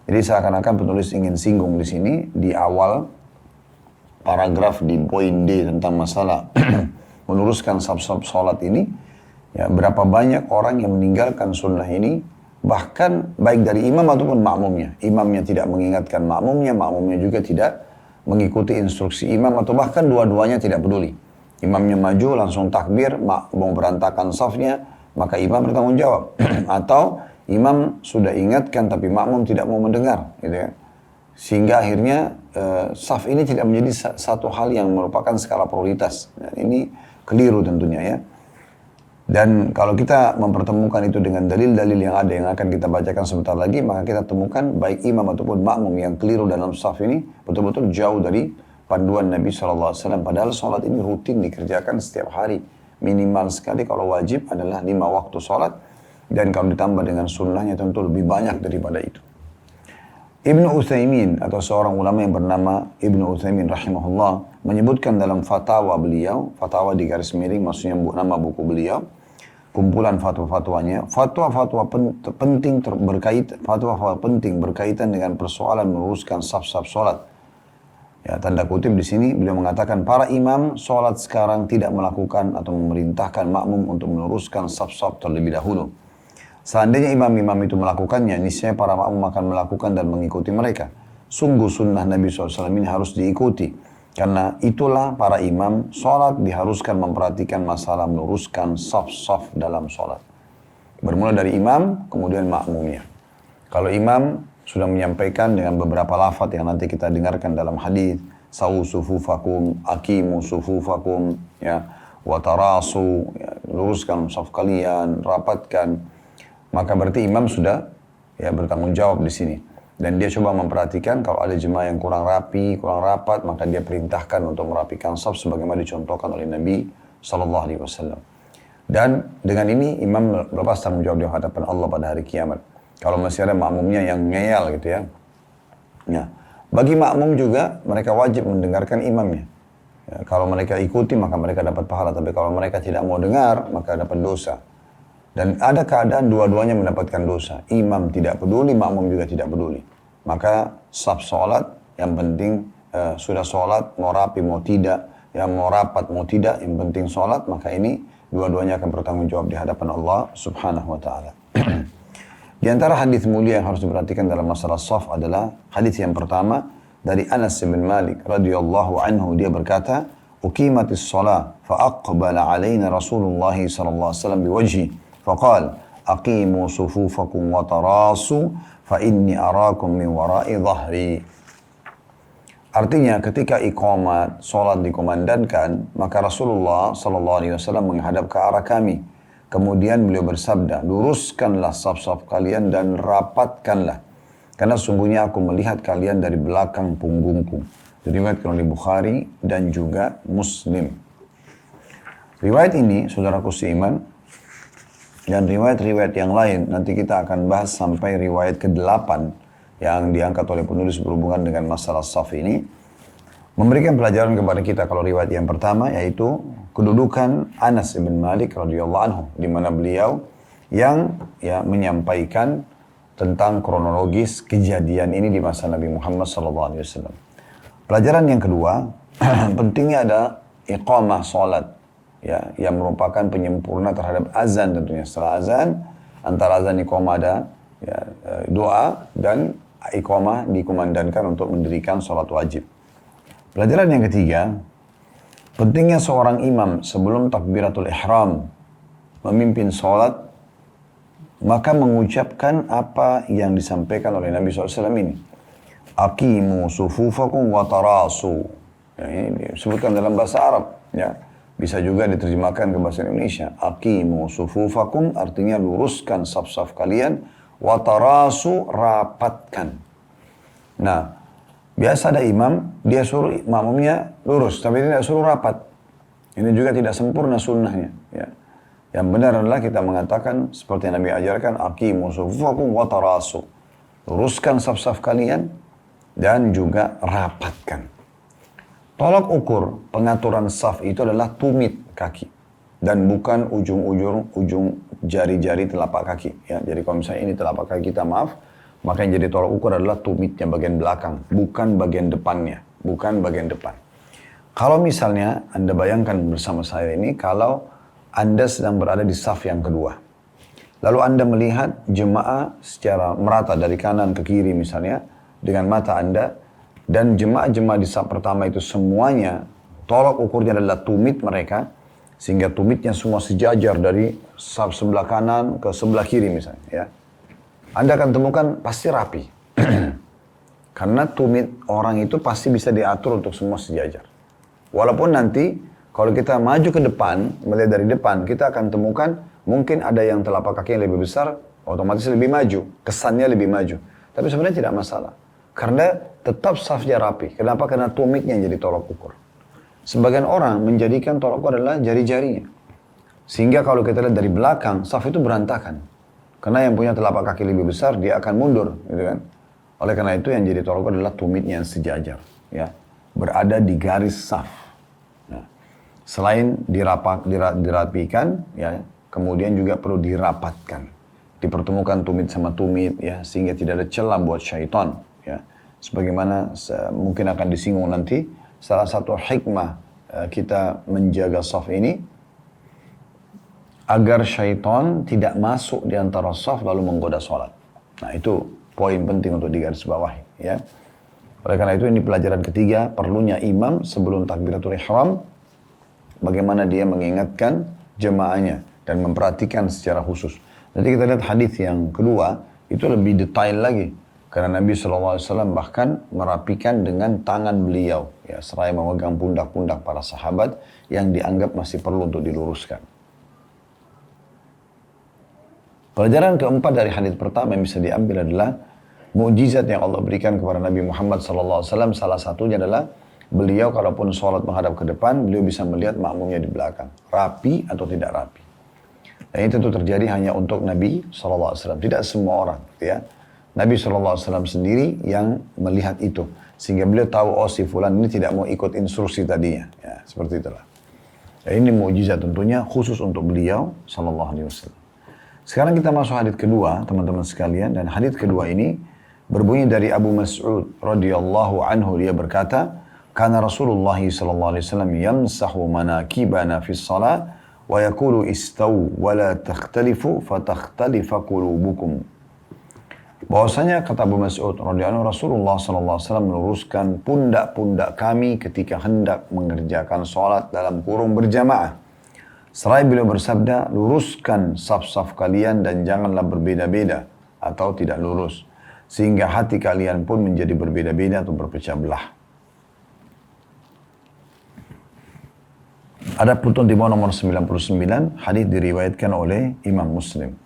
Jadi seakan-akan penulis ingin singgung di sini, di awal paragraf di poin D tentang masalah meluruskan saf-saf sholat ini, ya, berapa banyak orang yang meninggalkan sunnah ini, bahkan baik dari imam ataupun makmumnya. Imamnya tidak mengingatkan makmumnya, makmumnya juga tidak mengikuti instruksi imam, atau bahkan dua-duanya tidak peduli. Imamnya maju langsung takbir, mau berantakan safnya, maka imam bertanggung jawab. Atau imam sudah ingatkan tapi makmum tidak mau mendengar, gitu ya. Sehingga akhirnya saf ini tidak menjadi satu hal yang merupakan skala prioritas. Dan ini keliru tentunya ya. Dan kalau kita mempertemukan itu dengan dalil-dalil yang ada yang akan kita bacakan sebentar lagi, maka kita temukan baik imam ataupun makmum yang keliru dalam saf ini betul-betul jauh dari panduan Nabi SAW. Padahal sholat ini rutin dikerjakan setiap hari. Minimal sekali kalau wajib adalah 5 waktu sholat. Dan kalau ditambah dengan sunnahnya tentu lebih banyak daripada itu. Ibnu Utsaimin atau seorang ulama yang bernama Ibnu Utsaimin rahimahullah menyebutkan dalam fatwa beliau, fatwa di garis miring maksudnya nama buku beliau, kumpulan fatwa-fatwanya, fatwa-fatwa penting berkaitan dengan persoalan meluruskan saf-saf sholat. Ya, tanda kutip di sini beliau mengatakan para imam sholat sekarang tidak melakukan atau memerintahkan makmum untuk meluruskan saf-saf terlebih dahulu. Seandainya imam-imam itu melakukannya, niscaya para makmum akan melakukan dan mengikuti mereka. Sungguh sunnah Nabi SAW ini harus diikuti. Karena itulah para imam sholat diharuskan memperhatikan masalah meluruskan saf-saf dalam sholat. Bermula dari imam, kemudian makmumnya. Kalau imam sudah menyampaikan dengan beberapa lafaz yang nanti kita dengarkan dalam hadis, sawu sufufakum, akimu sufufakum, ya, watarasu, ya, luruskan saf kalian, rapatkan. Maka berarti imam sudah ya bertanggung jawab di sini. Dan dia coba memperhatikan kalau ada jemaah yang kurang rapi, kurang rapat, maka dia perintahkan untuk merapikan saf sebagaimana dicontohkan oleh Nabi SAW. Dan dengan ini imam lepas tanggung jawab di hadapan Allah pada hari kiamat. Kalau masih ada makmumnya yang ngeyel gitu ya. Ya. Bagi makmum juga mereka wajib mendengarkan imamnya. Ya, kalau mereka ikuti maka mereka dapat pahala. Tapi kalau mereka tidak mau dengar maka dapat dosa. Dan ada keadaan dua-duanya mendapatkan dosa. Imam tidak peduli, makmum juga tidak peduli. Maka saf sholat, yang penting sudah sholat, mau rapi mau tidak, yang mau rapat mau tidak, yang penting sholat, maka ini dua-duanya akan bertanggung jawab di hadapan Allah Subhanahu wa ta'ala. Di antara hadis mulia yang harus diperhatikan dalam masalah saf adalah hadis yang pertama dari Anas bin Malik radhiyallahu anhu, dia berkata, "Uqimatis shalah fa aqbala alaina Rasulullah sallallahu alaihi wasallam biwajhi." فقال أقيموا صفوفكم وتراصوا فإني أراكم من وراء ظهري. Artinya ketika iqamat salat dikumandangkan, maka Rasulullah SAW menghadap ke arah kami. Kemudian beliau bersabda, luruskanlah saf-saf kalian dan rapatkanlah. Karena sungguhnya aku melihat kalian dari belakang punggungku. Diriwayatkan oleh Bukhari dan juga Muslim. Riwayat ini, saudaraku seiman, dan riwayat-riwayat yang lain, nanti kita akan bahas sampai riwayat ke-8 yang diangkat oleh penulis berhubungan dengan masalah saf ini, memberikan pelajaran kepada kita. Kalau riwayat yang pertama yaitu kedudukan Anas bin Malik radhiyallahu anhu, di mana beliau yang menyampaikan tentang kronologis kejadian ini di masa Nabi Muhammad SAW. Pelajaran yang kedua, pentingnya ada iqamah salat. Ya, yang merupakan penyempurna terhadap azan tentunya. Setelah azan, antara azan iqamah ada ya, doa dan iqamah dikumandangkan untuk mendirikan sholat wajib. Pelajaran yang ketiga, pentingnya seorang imam sebelum takbiratul ihram memimpin sholat, maka mengucapkan apa yang disampaikan oleh Nabi SAW ini. Aqimu sufufakum wa tarasu. Ya, ini disebutkan dalam bahasa Arab. Ya. Bisa juga diterjemahkan ke bahasa Indonesia. Aqimu sufufakum artinya luruskan saf-saf kalian. Watarasu rapatkan. Nah, biasa ada imam, dia suruh makmumnya lurus, tapi tidak suruh rapat. Ini juga tidak sempurna sunnahnya. Ya. Yang benar adalah kita mengatakan seperti yang Nabi ajarkan, aqimu sufufakum watarasu. Luruskan saf-saf kalian dan juga rapatkan. Tolak ukur pengaturan saf itu adalah tumit kaki dan bukan ujung jari-jari telapak kaki. Ya, jadi kalau misalnya ini telapak kaki kita, maaf, Maka yang jadi tolak ukur adalah tumitnya bagian belakang, bukan bagian depannya, bukan bagian depan. Kalau misalnya Anda bayangkan bersama saya ini, kalau Anda sedang berada di saf yang kedua. Lalu Anda melihat jemaah secara merata dari kanan ke kiri misalnya, dengan mata Anda, dan jemaah-jemaah di saf pertama itu semuanya, tolak ukurnya adalah tumit mereka, sehingga tumitnya semua sejajar dari saf sebelah kanan ke sebelah kiri misalnya. Ya. Anda akan temukan pasti rapi. Karena tumit orang itu pasti bisa diatur untuk semua sejajar. Walaupun nanti kalau kita maju ke depan, melihat dari depan, kita akan temukan mungkin ada yang telapak kaki yang lebih besar, otomatis lebih maju, kesannya lebih maju. Tapi sebenarnya tidak masalah. Karena tetap safnya rapi. Kenapa? Karena tumitnya yang jadi tolak ukur. Sebagian orang menjadikan tolak ukur adalah jari-jarinya. Sehingga kalau kita lihat dari belakang, saf itu berantakan. Karena yang punya telapak kaki lebih besar, dia akan mundur. Gitu kan? Oleh karena itu yang jadi tolak ukur adalah tumitnya yang sejajar. Ya. Berada di garis saf. Ya. Selain dirapikan, ya, kemudian juga perlu dirapatkan. Dipertemukan tumit sama tumit, ya, sehingga tidak ada celah buat syaitan. Ya. Sebagaimana mungkin akan disinggung nanti, salah satu hikmah kita menjaga saf ini, agar syaitan tidak masuk di antara saf lalu menggoda sholat. Nah itu poin penting untuk digarisbawahi. Ya. Oleh karena itu ini pelajaran ketiga, perlunya imam sebelum takbiratul ihram, bagaimana dia mengingatkan jemaahnya dan memperhatikan secara khusus. Nanti kita lihat hadis yang kedua, itu lebih detail lagi. Karena Nabi SAW bahkan merapikan dengan tangan beliau. Ya, seraya memegang pundak-pundak para sahabat yang dianggap masih perlu untuk diluruskan. Pelajaran keempat dari hadis pertama yang bisa diambil adalah mukjizat yang Allah berikan kepada Nabi Muhammad SAW. Salah satunya adalah beliau kalaupun sholat menghadap ke depan, beliau bisa melihat makmumnya di belakang. Rapi atau tidak rapi. Dan ini tentu terjadi hanya untuk Nabi SAW. Tidak semua orang. Ya. Nabi SAW sendiri yang melihat itu. Sehingga beliau tahu, oh si fulan ini tidak mau ikut instruksi tadinya. Ya, seperti itulah. Dan ini mukjizat tentunya khusus untuk beliau SAW. Sekarang kita masuk hadits kedua, teman-teman sekalian. Dan hadits kedua ini berbunyi dari Abu Mas'ud radhiyallahu anhu. Dia berkata, "Kana Rasulullah sallallahu alaihi wasallam yamsahu manakibana fi shalah wa yaqulu istaw wa la takhtalifu fatakhtalifa qulubukum." Bahwasanya kata Abu Mas'ud radhiyallahu anhu, Rasulullah sallallahu alaihi wasallam meluruskan pundak-pundak kami ketika hendak mengerjakan salat dalam kurung berjamaah. Seraya beliau bersabda, luruskan saf-saf kalian dan janganlah berbeda-beda atau tidak lurus. Sehingga hati kalian pun menjadi berbeda-beda atau berpecah belah. Ada putun di bawah nomor 99, hadis diriwayatkan oleh Imam Muslim.